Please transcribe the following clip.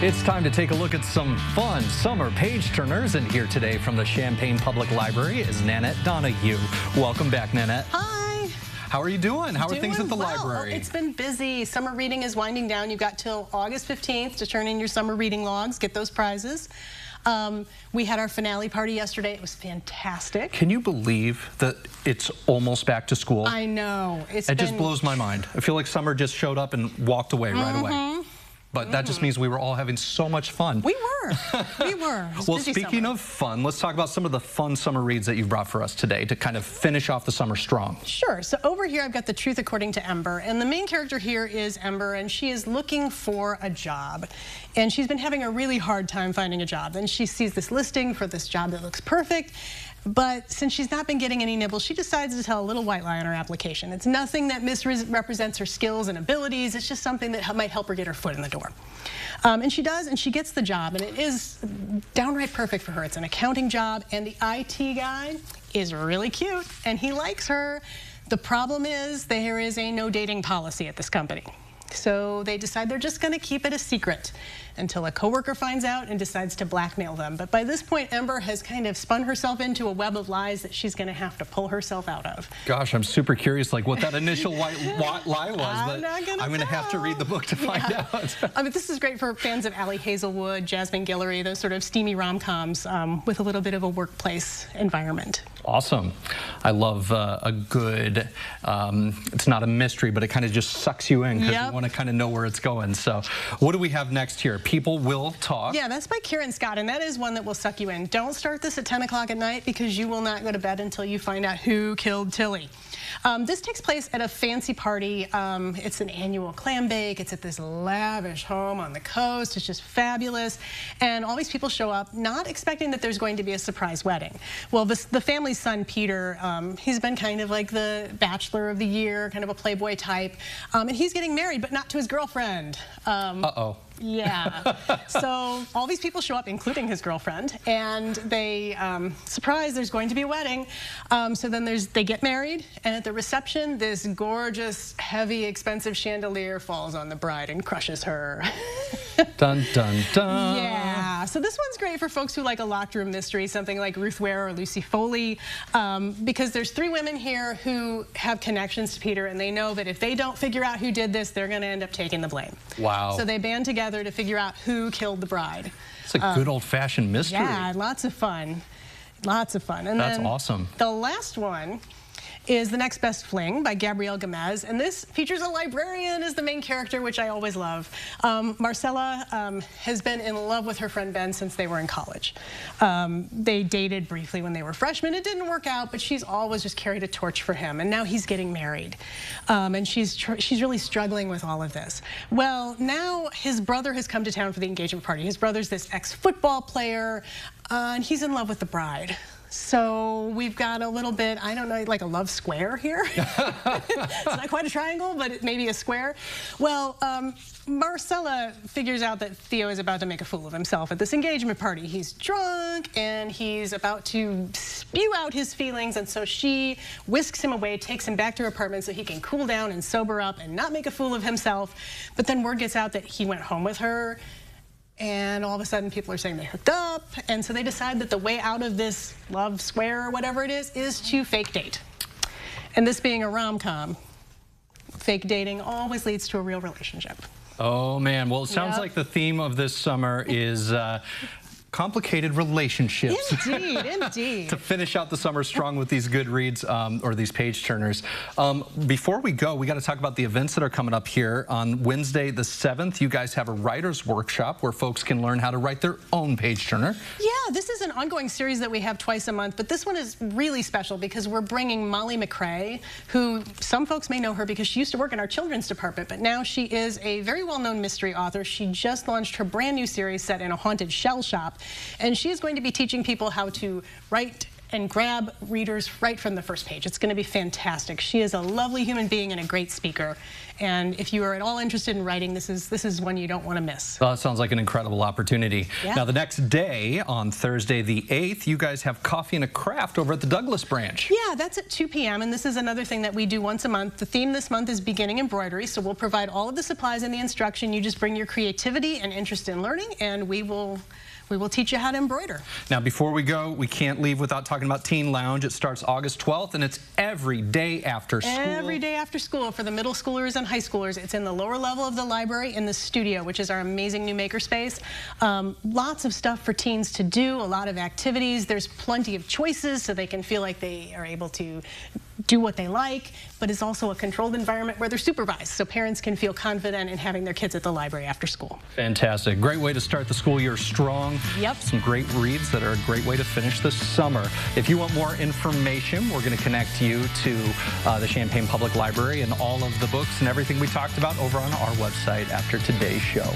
It's time to take a look at some fun summer page-turners, and here today from the Champaign Public Library is Nanette Donahue. Welcome back, Nanette. Hi. How are you doing? How are things at the library? It's been busy. Summer reading is winding down. You've got till August 15th to turn in your summer reading logs, get those prizes. We had our finale party yesterday. It was fantastic. Can you believe that it's almost back to school? I know. It just blows my mind. I feel like summer just showed up and walked away right away. But that just means we were all having so much fun. We were. We were. Well, speaking of fun, let's talk about some of the fun summer reads that you've brought for us today to kind of finish off the summer strong. Sure. So over here, I've got The Truth According to Ember. And the main character here is Ember, and she is looking for a job. And she's been having a really hard time finding a job. And she sees this listing for this job that looks perfect. But since she's not been getting any nibbles, she decides to tell a little white lie on her application. It's nothing that misrepresents her skills and abilities. It's just something that might help her get her foot in the door. And she does, and she gets the job, and it is downright perfect for her. It's an accounting job, and the IT guy is really cute, and he likes her. The problem is there is a no dating policy at this company. So they decide they're just going to keep it a secret until a coworker finds out and decides to blackmail them. But by this point, Ember has kind of spun herself into a web of lies that she's going to have to pull herself out of. Gosh, I'm super curious, like what that initial white lie was. I'm going to have to read the book to find out. I mean, this is great for fans of Allie Hazelwood, Jasmine Guillory, those sort of steamy rom-coms with a little bit of a workplace environment. Awesome. I love a good, it's not a mystery, but it kind of just sucks you in because you want to kind of know where it's going. So what do we have next here? People Will Talk. Yeah, that's by Karen Scott, and that is one that will suck you in. Don't start this at 10 o'clock at night because you will not go to bed until you find out who killed Tilly. This takes place at a fancy party. It's an annual clam bake. It's at this lavish home on the coast. It's just fabulous. And all these people show up not expecting that there's going to be a surprise wedding. Well, the family's son, Peter, he's been kind of like the bachelor of the year, kind of a playboy type. And he's getting married, but not to his girlfriend. Uh-oh. Yeah. So all these people show up, including his girlfriend, and they, surprise, there's going to be a wedding. So then they get married, and at the reception, this gorgeous, heavy, expensive chandelier falls on the bride and crushes her. Dun, dun, dun. Yeah. So this one's great for folks who like a locked room mystery, something like Ruth Ware or Lucy Foley, because there's three women here who have connections to Peter, and they know that if they don't figure out who did this, they're going to end up taking the blame. Wow. So they band together to figure out who killed the bride. It's a good old-fashioned mystery. Yeah, lots of fun. Lots of fun. And that's then awesome. The last one is The Next Best Fling by Gabrielle Gamez, and this features a librarian as the main character, which I always love. Marcella has been in love with her friend Ben since they were in college. They dated briefly when they were freshmen. It didn't work out, but she's always just carried a torch for him, and now he's getting married. And she's really struggling with all of this. Well, now his brother has come to town for the engagement party. His brother's this ex-football player, and he's in love with the bride. So we've got a little bit, I don't know, like a love square here. It's not quite a triangle, but it may be a square. Well, Marcella figures out that Theo is about to make a fool of himself at this engagement party. He's drunk and he's about to spew out his feelings, and so she whisks him away, takes him back to her apartment so he can cool down and sober up and not make a fool of himself. But then word gets out that he went home with her, and all of a sudden people are saying they hooked up, and so they decide that the way out of this love square or whatever it is to fake date. And this being a rom-com, fake dating always leads to a real relationship. Oh man, well it sounds like the theme of this summer is complicated relationships. Indeed, indeed. To finish out the summer strong with these good reads or these page turners. Before we go, we got to talk about the events that are coming up here. On Wednesday the 7th, you guys have a writer's workshop where folks can learn how to write their own page turner. Yeah, this is an ongoing series that we have twice a month, but this one is really special because we're bringing Molly McRae, who some folks may know her because she used to work in our children's department, but now she is a very well-known mystery author. She just launched her brand new series set in a haunted shell shop. And she is going to be teaching people how to write and grab readers right from the first page. It's going to be fantastic. She is a lovely human being and a great speaker. And if you are at all interested in writing, this is one you don't want to miss. Well, that sounds like an incredible opportunity. Yeah. Now, the next day, on Thursday the 8th, you guys have Coffee and a Craft over at the Douglas branch. Yeah, that's at 2 p.m. and this is another thing that we do once a month. The theme this month is beginning embroidery, so we'll provide all of the supplies and the instruction. You just bring your creativity and interest in learning, and we will teach you how to embroider. Now, before we go, we can't leave without talking about Teen Lounge. It starts August 12th, and it's every day after school. Every day after school for the middle schoolers and high schoolers. It's in the lower level of the library in the studio, which is our amazing new makerspace. Lots of stuff for teens to do, a lot of activities. There's plenty of choices so they can feel like they are able to do what they like, but it's also a controlled environment where they're supervised, so parents can feel confident in having their kids at the library after school. Fantastic. Great way to start the school year strong. Yep. Some great reads that are a great way to finish the summer. If you want more information, we're going to connect you to the Champaign Public Library and all of the books and everything we talked about over on our website after today's show.